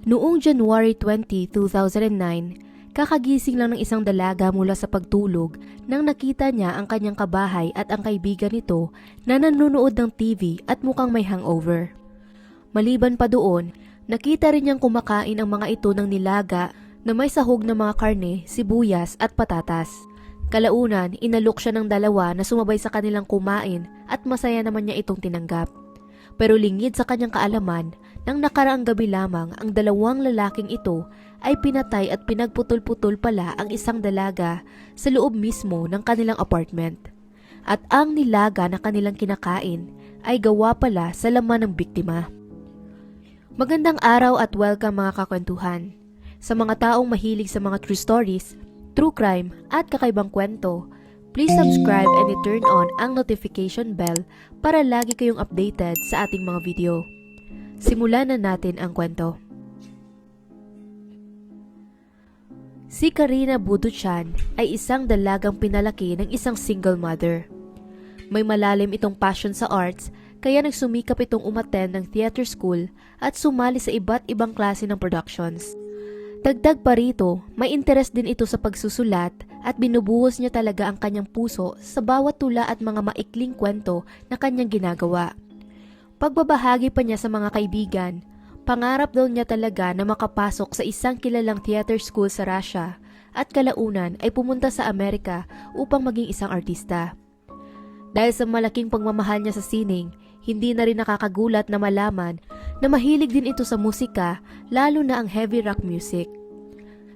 Noong January 20, 2009, kakagising lang ng isang dalaga mula sa pagtulog nang nakita niya ang kanyang kabahay at ang kaibigan nito na nanonood ng TV at mukhang may hangover. Maliban pa doon, nakita rin niyang kumakain ang mga ito ng nilaga na may sahog ng mga karne, sibuyas at patatas. Kalaunan, inalok siya ng dalawa na sumabay sa kanilang kumain at masaya naman niya itong tinanggap. Pero lingid sa kanyang kaalaman, nang nakaraang gabi lamang ang dalawang lalaking ito ay pinatay at pinagputol-putol pala ang isang dalaga sa loob mismo ng kanilang apartment. At ang nilaga na kanilang kinakain ay gawa pala sa laman ng biktima. Magandang araw at welcome mga kakwentuhan. Sa mga taong mahilig sa mga true stories, true crime at kakaibang kwento, please subscribe and i-turn on ang notification bell para lagi kayong updated sa ating mga video. Simulan na natin ang kwento. Si Karina Buduchan ay isang dalagang pinalaki ng isang single mother. May malalim itong passion sa arts kaya nagsumikap itong umattend ng theater school at sumali sa iba't ibang klase ng productions. Dagdag pa rito, may interest din ito sa pagsusulat at binubuhos niya talaga ang kanyang puso sa bawat tula at mga maikling kwento na kanyang ginagawa. Pagbabahagi pa niya sa mga kaibigan, pangarap daw niya talaga na makapasok sa isang kilalang theater school sa Russia at kalaunan ay pumunta sa Amerika upang maging isang artista. Dahil sa malaking pagmamahal niya sa sining, hindi na rin nakakagulat na malaman na mahilig din ito sa musika, lalo na ang heavy rock music.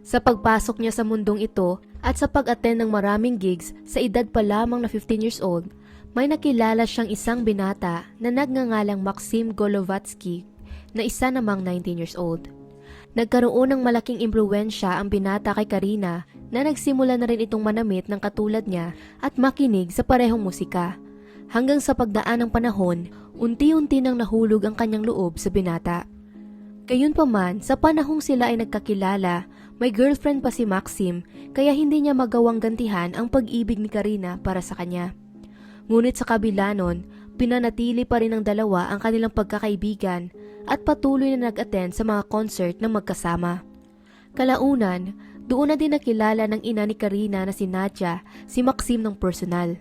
Sa pagpasok niya sa mundong ito at sa pag-attend ng maraming gigs sa edad pa lamang na 15 years old, may nakilala siyang isang binata na nagngangalang Maxim Golovatsky na isa namang 19 years old. Nagkaroon ng malaking impluwensya ang binata kay Karina na nagsimula na rin itong manamit ng katulad niya at makinig sa parehong musika. Hanggang sa pagdaan ng panahon, unti-unti nang nahulog ang kanyang loob sa binata. Gayunpaman, sa panahong sila ay nagkakilala, may girlfriend pa si Maxim kaya hindi niya magawang gantihan ang pag-ibig ni Karina para sa kanya. Ngunit sa kabila nun, pinanatili pa rin ng dalawa ang kanilang pagkakaibigan at patuloy na nag-attend sa mga concert ng magkasama. Kalaunan, doon na din nakilala ng ina ni Karina na si Nadia, si Maxim ng personal.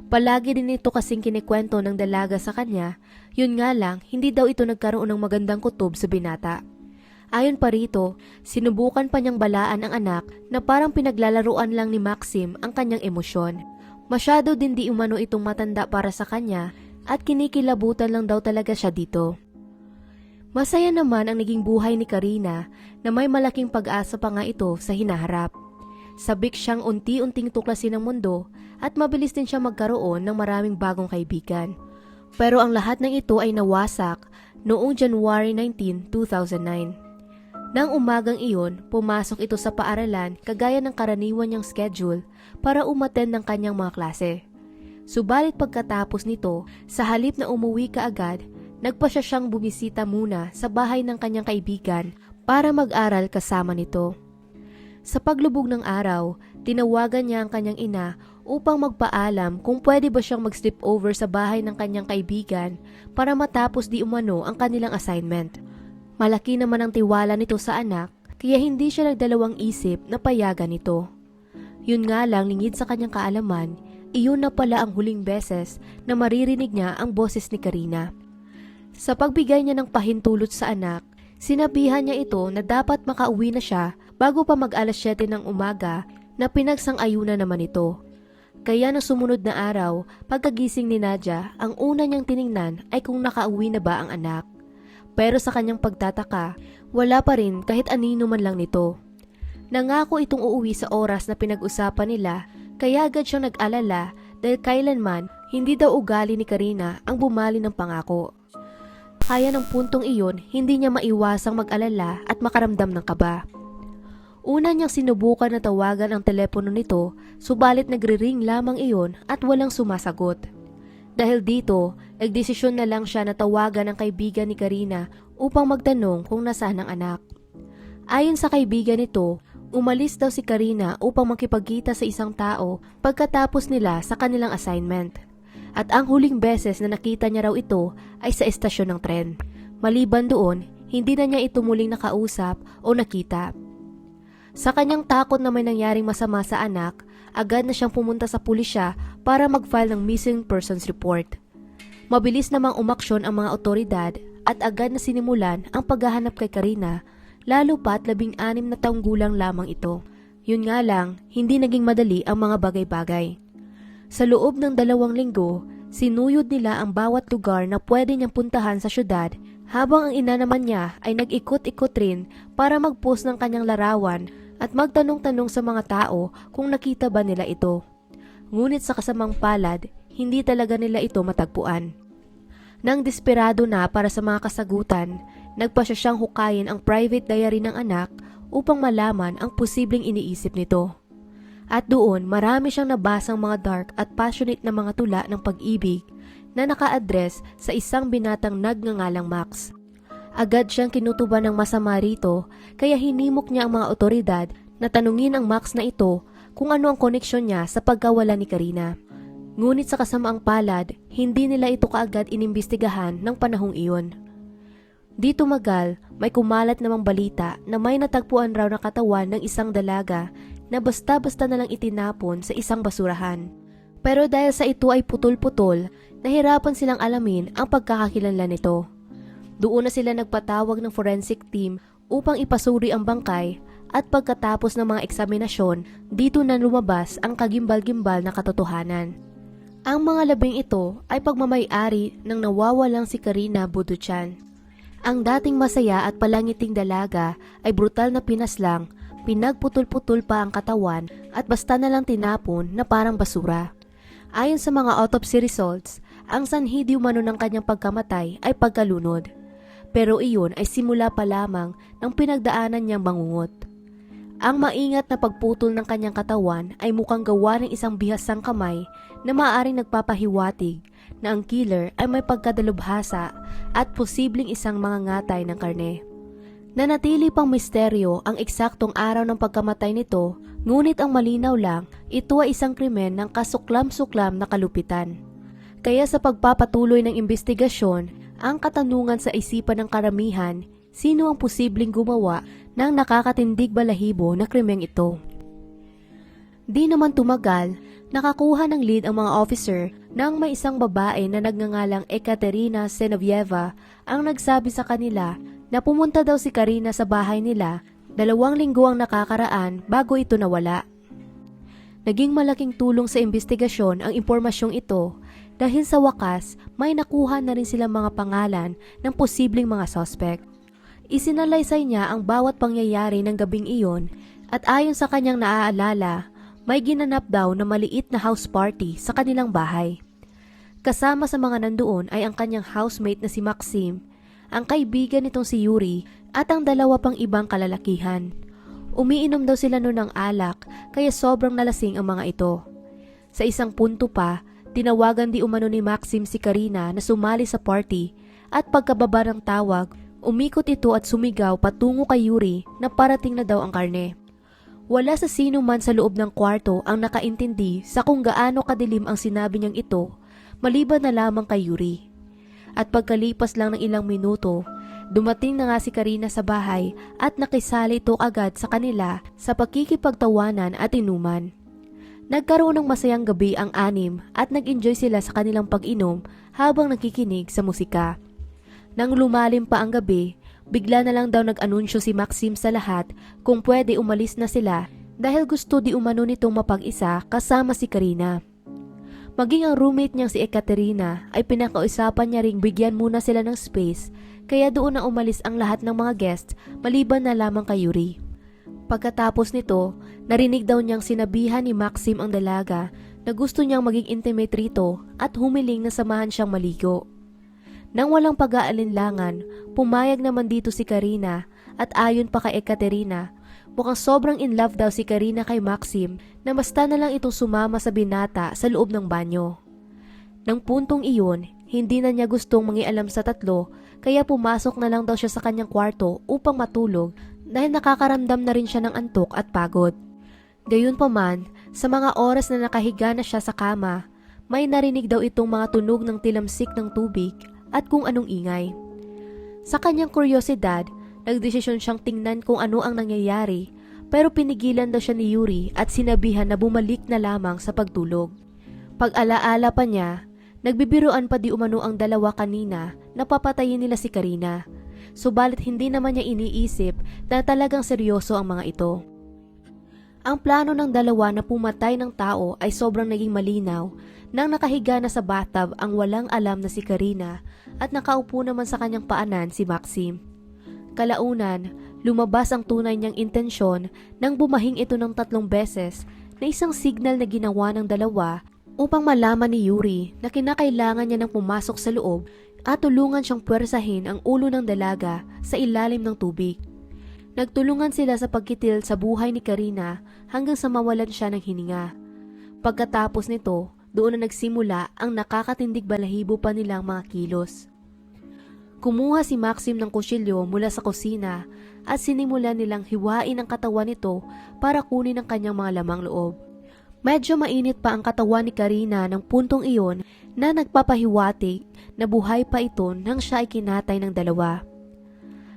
Palagi din ito kasing kinikwento ng dalaga sa kanya, yun nga lang hindi daw ito nagkaroon ng magandang kutob sa binata. Ayon pa rito, sinubukan pa niyang balaan ang anak na parang pinaglalaruan lang ni Maxim ang kanyang emosyon. Masyado din di umano itong matanda para sa kanya at kinikilabutan lang daw talaga siya dito. Masaya naman ang naging buhay ni Karina na may malaking pag-asa pa nga ito sa hinaharap. Sabik siyang unti-unting tuklasin ang mundo at mabilis din siya magkaroon ng maraming bagong kaibigan. Pero ang lahat ng ito ay nawasak noong January 19, 2009. Nang umagang iyon, pumasok ito sa paaralan kagaya ng karaniwan niyang schedule para umattend ng kanyang mga klase. Subalit pagkatapos nito, sa halip na umuwi kaagad, nagpa siya siyang bumisita muna sa bahay ng kanyang kaibigan para mag-aral kasama nito. Sa paglubog ng araw, tinawagan niya ang kanyang ina upang magpaalam kung pwede ba siyang mag-sleep over sa bahay ng kanyang kaibigan para matapos di umano ang kanilang assignment. Malaki naman ang tiwala nito sa anak kaya hindi siya nagdalawang isip na payagan nito. Yun nga lang lingid sa kanyang kaalaman, iyon na pala ang huling beses na maririnig niya ang boses ni Karina. Sa pagbigay niya ng pahintulot sa anak, sinabihan niya ito na dapat makauwi na siya bago pa mag-alas 7 ng umaga na pinagsang-ayunan naman ito. Kaya na sumunod na araw, pagkagising ni Nadia, ang una niyang tiningnan ay kung nakauwi na ba ang anak. Pero sa kanyang pagtataka, wala pa rin kahit anino man lang nito. Nangako itong uuwi sa oras na pinag-usapan nila, kaya agad siyang nag-alala dahil kailanman hindi daw ugali ni Karina ang bumali ng pangako. Kaya ng puntong iyon, hindi niya maiwasang mag-alala at makaramdam ng kaba. Una niyang sinubukan na tawagan ang telepono nito, subalit nagre-ring lamang iyon at walang sumasagot. Dahil dito, nagdesisyon na lang siya na tawagan ang kaibigan ni Karina upang magtanong kung nasaan ang anak. Ayon sa kaibigan nito, umalis daw si Karina upang makipagkita sa isang tao pagkatapos nila sa kanilang assignment. At ang huling beses na nakita niya raw ito ay sa estasyon ng tren. Maliban doon, hindi na niya ito muling nakausap o nakita. Sa kanyang takot na may nangyaring masama sa anak, agad na siyang pumunta sa pulisya para mag-file ng missing persons report. Mabilis namang umaksyon ang mga otoridad at agad na sinimulan ang paghahanap kay Karina, lalo pat 16 na taong gulang lamang ito. Yun nga lang, hindi naging madali ang mga bagay-bagay. Sa loob ng 2 linggo, sinuyod nila ang bawat lugar na pwede niyang puntahan sa syudad, habang ang ina naman niya ay nag-ikot-ikot rin para mag-post ng kanyang larawan at magtanong-tanong sa mga tao kung nakita ba nila ito. Ngunit sa kasamang palad, hindi talaga nila ito matagpuan. Nang desperado na para sa mga kasagutan, nagpa siya siyang hukayin ang private diary ng anak upang malaman ang posibleng iniisip nito. At doon, marami siyang nabasang mga dark at passionate na mga tula ng pag-ibig na naka-address sa isang binatang nagngangalang Max. Agad siyang kinutuban ng masama rito, kaya hinimok niya ang mga otoridad na tanungin ang Max na ito kung ano ang koneksyon niya sa pagkawala ni Karina. Ngunit sa kasamaang palad, hindi nila ito kaagad inimbestigahan ng panahong iyon. Di tumagal, may kumalat namang balita na may natagpuan raw na katawan ng isang dalaga na basta-basta na lang itinapon sa isang basurahan. Pero dahil sa ito ay putol-putol, nahirapan silang alamin ang pagkakakilanlan nito. Doon na sila nagpatawag ng forensic team upang ipasuri ang bangkay at pagkatapos ng mga eksaminasyon, dito na lumabas ang kagimbal-gimbal na katotohanan. Ang mga labing ito ay pagmamay-ari ng nawawalang si Karina Buduchan. Ang dating masaya at palangiting dalaga ay brutal na pinaslang, pinagputol-putol pa ang katawan at basta na lang tinapon na parang basura. Ayon sa mga autopsy results, ang sanhi di umano ng kanyang pagkamatay ay pagkalunod. Pero iyon ay simula pa lamang ng pinagdaanan niyang bangungot. Ang maingat na pagputol ng kanyang katawan ay mukhang gawa ng isang bihasang kamay na maaaring nagpapahiwatig na ang killer ay may pagkadalubhasa at posibleng isang mangangatay ng karne. Nanatili pang misteryo ang eksaktong araw ng pagkamatay nito, ngunit ang malinaw lang, ito ay isang krimen ng kasuklam-suklam na kalupitan. Kaya sa pagpapatuloy ng investigasyon, ang katanungan sa isipan ng karamihan, sino ang posibleng gumawa ng nakakatindig balahibo na krimeng ito? Di naman tumagal, nakakuha ng lead ang mga officer nang may isang babae na nagngangalang Ekaterina Zenovieva ang nagsabi sa kanila na pumunta daw si Karina sa bahay nila 2 linggo ang nakakaraan bago ito nawala. Naging malaking tulong sa investigasyon ang impormasyong ito dahil sa wakas may nakuha na rin silang mga pangalan ng posibleng mga suspect. Isinalaysay niya ang bawat pangyayari ng gabing iyon at ayon sa kanyang naaalala, may ginanap daw na maliit na house party sa kanilang bahay. Kasama sa mga nandoon ay ang kanyang housemate na si Maxim, ang kaibigan nitong si Yuri at ang 2 pang ibang kalalakihan. Umiinom daw sila noon ng alak kaya sobrang nalasing ang mga ito. Sa isang punto pa, tinawagan di umano ni Maxim si Karina na sumali sa party at pagkababa ng tawag, umikot ito at sumigaw patungo kay Yuri na parating na daw ang karne. Wala sa sino man sa loob ng kwarto ang nakaintindi sa kung gaano kadilim ang sinabi niyang ito, maliban na lamang kay Yuri. At pagkalipas lang ng ilang minuto, dumating na nga si Karina sa bahay at nakisali ito agad sa kanila sa pagkikipagtawanan at inuman. Nagkaroon ng masayang gabi ang 6 at nag-enjoy sila sa kanilang pag-inom habang nakikinig sa musika. Nang lumalim pa ang gabi, bigla na lang daw nag-anunsyo si Maxim sa lahat kung pwede umalis na sila dahil gusto di umano nitong mapag-isa kasama si Karina. Maging ang roommate niyang si Ekaterina ay pinakausapan niya ring bigyan muna sila ng space kaya doon na umalis ang lahat ng mga guests maliban na lamang kay Yuri. Pagkatapos nito, narinig daw niyang sinabihan ni Maxim ang dalaga na gusto niyang maging intimate rito at humiling na samahan siyang maligo. Nang walang pag-aalinlangan, pumayag naman dito si Karina at ayon pa kay Ekaterina, mukhang sobrang in love daw si Karina kay Maxim na basta na lang itong sumama sa binata sa loob ng banyo. Nang puntong iyon, hindi na niya gustong mangialam sa tatlo kaya pumasok na lang daw siya sa kanyang kwarto upang matulog dahil nakakaramdam na rin siya ng antok at pagod. Gayunpaman, sa mga oras na nakahiga na siya sa kama, may narinig daw itong mga tunog ng tilamsik ng tubig at kung anong ingay. Sa kanyang kuryosidad, nagdesisyon siyang tingnan kung ano ang nangyayari, pero pinigilan daw siya ni Yuri at sinabihan na bumalik na lamang sa pagtulog. Pag-alaala pa niya, nagbibiruan pa di umano ang dalawa kanina na papatayin nila si Karina. Subalit hindi naman niya iniisip na talagang seryoso ang mga ito. Ang plano ng dalawa na pumatay ng tao ay sobrang naging malinaw nang nakahiga na sa bathtub ang walang alam na si Karina at nakaupo naman sa kanyang paanan si Maxim. Kalaunan, lumabas ang tunay niyang intensyon nang bumahing ito ng 3 beses na isang signal na ginawa ng dalawa upang malaman ni Yuri na kinakailangan niya nang pumasok sa loob at tulungan siyang puwersahin ang ulo ng dalaga sa ilalim ng tubig. Nagtulungan sila sa pagkitil sa buhay ni Karina hanggang sa mawalan siya ng hininga. Pagkatapos nito, doon na nagsimula ang nakakatindig balahibo pa nilang mga kilos. Kumuha si Maxim ng kutsilyo mula sa kusina at sinimulan nilang hiwain ang katawan nito para kunin ang kanyang mga lamang loob. Medyo mainit pa ang katawan ni Karina ng puntong iyon na nagpapahiwatig na buhay pa ito nang siya ay kinatay ng dalawa.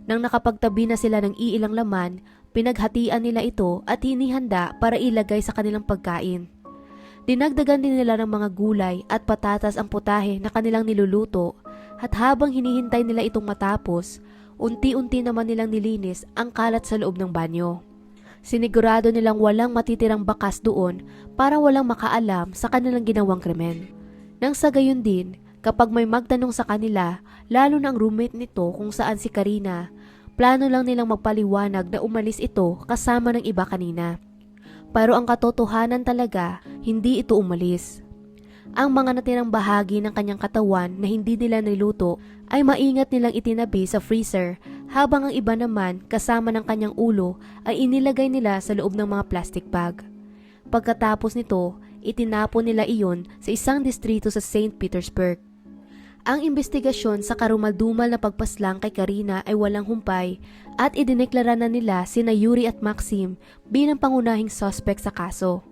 Nang nakapagtabi na sila ng iilang laman, pinaghatian nila ito at hinihanda para ilagay sa kanilang pagkain. Dinagdagan din nila ng mga gulay at patatas ang putahe na kanilang niluluto at habang hinihintay nila itong matapos, unti-unti naman nilang nilinis ang kalat sa loob ng banyo. Sinigurado nilang walang matitirang bakas doon para walang makaalam sa kanilang ginawang krimen. Nang sa gayon din, kapag may magtanong sa kanila, lalo na ang roommate nito kung saan si Karina, plano lang nilang magpaliwanag na umalis ito kasama ng iba kanina. Pero ang katotohanan talaga, hindi ito umalis. Ang mga natirang bahagi ng kanyang katawan na hindi nila niluto ay maingat nilang itinabi sa freezer habang ang iba naman kasama ng kanyang ulo ay inilagay nila sa loob ng mga plastic bag. Pagkatapos nito, itinapon nila iyon sa isang distrito sa St. Petersburg. Ang investigasyon sa karumaldumal na pagpaslang kay Karina ay walang humpay at idineklara na nila sina Yuri at Maxim bilang pangunahing suspect sa kaso.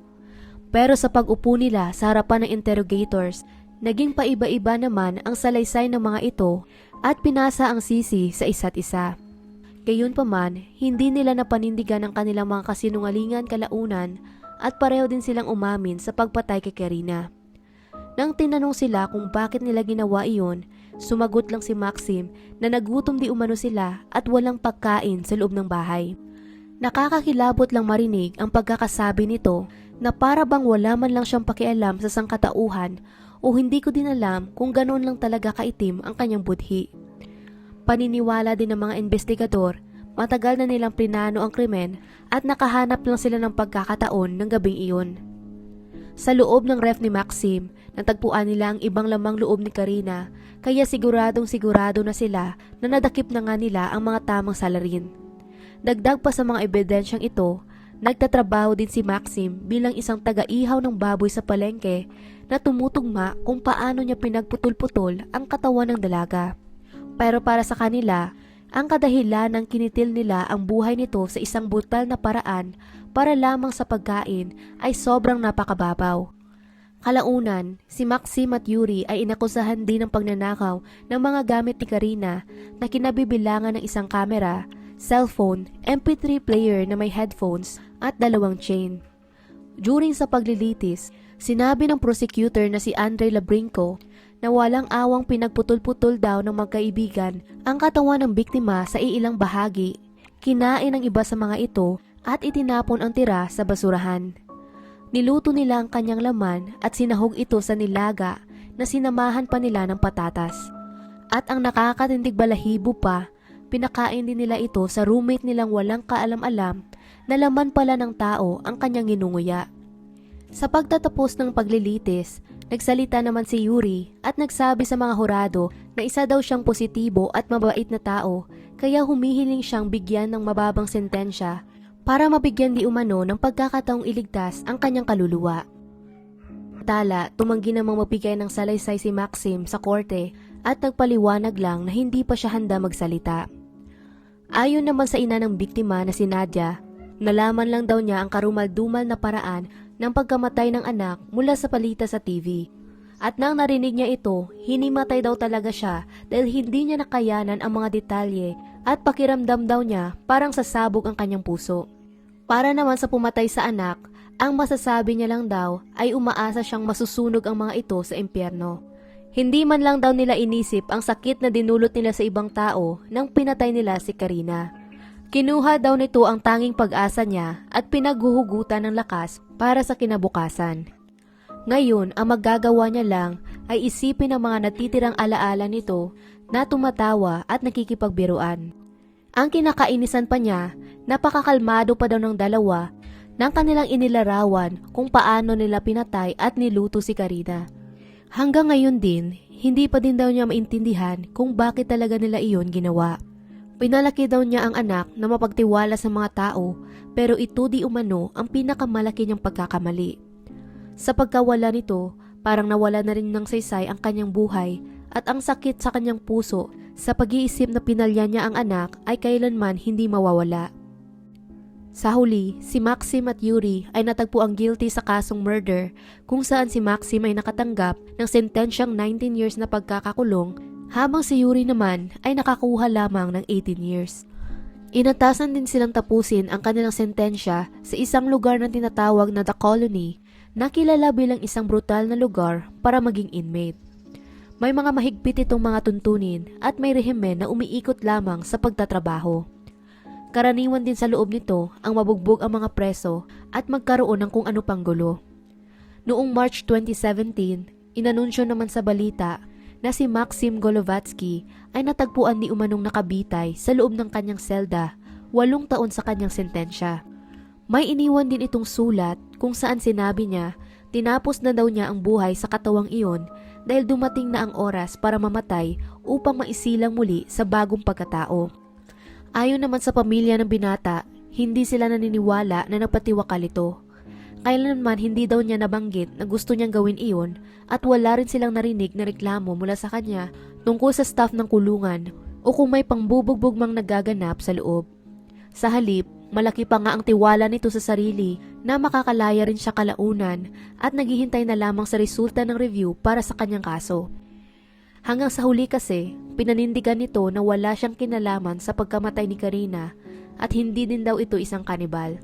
Pero sa pag-upo nila sa harapan ng interrogators, naging paiba-iba naman ang salaysay ng mga ito at pinasa ang sisi sa isa't isa. Gayunpaman, hindi nila napanindigan ang kanilang mga kasinungalingan kalaunan at pareho din silang umamin sa pagpatay kay Karina. Nang tinanong sila kung bakit nila ginawa iyon, sumagot lang si Maxim na nagutom di umano sila at walang pagkain sa loob ng bahay. Nakakakilabot lang marinig ang pagkakasabi nito na para bang wala man lang siyang pakialam sa sangkatauhan o hindi ko din alam kung ganoon lang talaga kaitim ang kanyang budhi. Paniniwala din ng mga investigador, matagal na nilang plinano ang krimen at nakahanap lang sila ng pagkakataon ng gabing iyon. Sa loob ng ref ni Maxim, natagpuan nila ang ibang lamang loob ni Karina, kaya siguradong sigurado na sila na nadakip na nga nila ang mga tamang salarin. Dagdag pa sa mga ebidensyang ito, nagtatrabaho din si Maxim bilang isang taga-ihaw ng baboy sa palengke na tumutugma kung paano niya pinagputol-putol ang katawan ng dalaga. Pero para sa kanila, ang kadahilan ng kinitil nila ang buhay nito sa isang brutal na paraan para lamang sa pagkain ay sobrang napakababaw. Kalaunan, si Maxim at Yuri ay inakusahan din ng pagnanakaw ng mga gamit ni Karina na kinabibilangan ng isang kamera, cellphone, MP3 player na may headphones at 2 chain. During sa paglilitis, sinabi ng prosecutor na si Andrei Labrinko na walang awang pinagputol-putol daw ng magkaibigan ang katawan ng biktima sa iilang bahagi, kinain ng iba sa mga ito at itinapon ang tira sa basurahan. Niluto nila ang kanyang laman at sinahog ito sa nilaga na sinamahan pa nila ng patatas. At ang nakakatindig balahibo pa, pinakain din nila ito sa roommate nilang walang kaalam-alam na laman pala ng tao ang kanyang ginunguya. Sa pagtatapos ng paglilitis, nagsalita naman si Yuri at nagsabi sa mga hurado na isa daw siyang positibo at mabait na tao kaya humihiling siyang bigyan ng mababang sentensya para mabigyan di umano ng pagkakataong iligtas ang kanyang kaluluwa. Tala, tumanggi namang mabigay ng salaysay si Maxim sa korte at nagpaliwanag lang na hindi pa siya handa magsalita. Ayon naman sa ina ng biktima na si Nadia, nalaman lang daw niya ang karumal-dumal na paraan ng pagkamatay ng anak mula sa balita sa TV. At nang narinig niya ito, hinimatay daw talaga siya dahil hindi niya nakayanan ang mga detalye at pakiramdam daw niya parang sasabog ang kanyang puso. Para naman sa pumatay sa anak, ang masasabi niya lang daw ay umaasa siyang masusunog ang mga ito sa impyerno. Hindi man lang daw nila inisip ang sakit na dinulot nila sa ibang tao nang pinatay nila si Karina. Kinuha daw nito ang tanging pag-asa niya at pinaghuhugutan ng lakas para sa kinabukasan. Ngayon, ang magagawa niya lang ay isipin ang mga natitirang alaala nito na tumatawa at nakikipagbiruan. Ang kinakainisan pa niya, napakakalmado pa daw ng dalawa nang kanilang inilarawan kung paano nila pinatay at niluto si Karina. Hanggang ngayon din, hindi pa din daw niya maintindihan kung bakit talaga nila iyon ginawa. Pinalaki daw niya ang anak na mapagtiwala sa mga tao pero ito di umano ang pinakamalaki niyang pagkakamali. Sa pagkawala nito, parang nawala na rin ng saysay ang kanyang buhay at ang sakit sa kanyang puso sa pag-iisip na pinalya niya ang anak ay kailanman hindi mawawala. Sa huli, si Maxim at Yuri ay natagpo ang guilty sa kasong murder kung saan si Maxim ay nakatanggap ng sentensyang 19 years na pagkakakulong habang si Yuri naman ay nakakuha lamang ng 18 years. Inatasan din silang tapusin ang kanilang sentensya sa isang lugar na tinatawag na The Colony na kilala bilang isang brutal na lugar para maging inmate. May mga mahigpit itong mga tuntunin at may rehimen na umiikot lamang sa pagtatrabaho. Karaniwan din sa loob nito ang mabugbog ang mga preso at magkaroon ng kung ano pang gulo. Noong March 2017, inanunsyo naman sa balita na si Maxim Golovatsky ay natagpuan ni umanong nakabitay sa loob ng kanyang selda 8 taon sa kanyang sentensya. May iniwan din itong sulat kung saan sinabi niya tinapos na daw niya ang buhay sa katawang iyon dahil dumating na ang oras para mamatay upang maisilang muli sa bagong pagkatao. Ayon naman sa pamilya ng binata, hindi sila naniniwala na nagpatiwakal ito. Kailanman hindi daw niya nabanggit na gusto niyang gawin iyon at wala rin silang narinig na reklamo mula sa kanya tungkol sa staff ng kulungan o kung may pangbubugbog mang nagaganap sa loob. Sa halip, malaki pa nga ang tiwala nito sa sarili na makakalaya rin siya kalaunan at naghihintay na lamang sa resulta ng review para sa kanyang kaso. Hanggang sa huli kasi, pinanindigan nito na wala siyang kinalaman sa pagkamatay ni Karina at hindi din daw ito isang kanibal.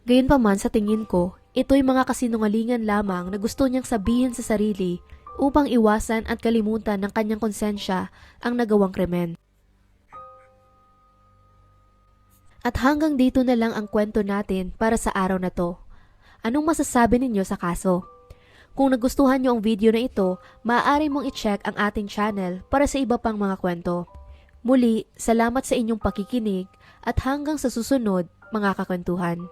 Gayunpaman sa tingin ko, ito'y mga kasinungalingan lamang na gusto niyang sabihin sa sarili upang iwasan at kalimutan ng kanyang konsensya ang nagawang krimen. At hanggang dito na lang ang kwento natin para sa araw na to. Anong masasabi ninyo sa kaso? Kung nagustuhan nyo ang video na ito, maaari mong i-check ang ating channel para sa iba pang mga kwento. Muli, salamat sa inyong pakikinig at hanggang sa susunod, mga kakwentuhan.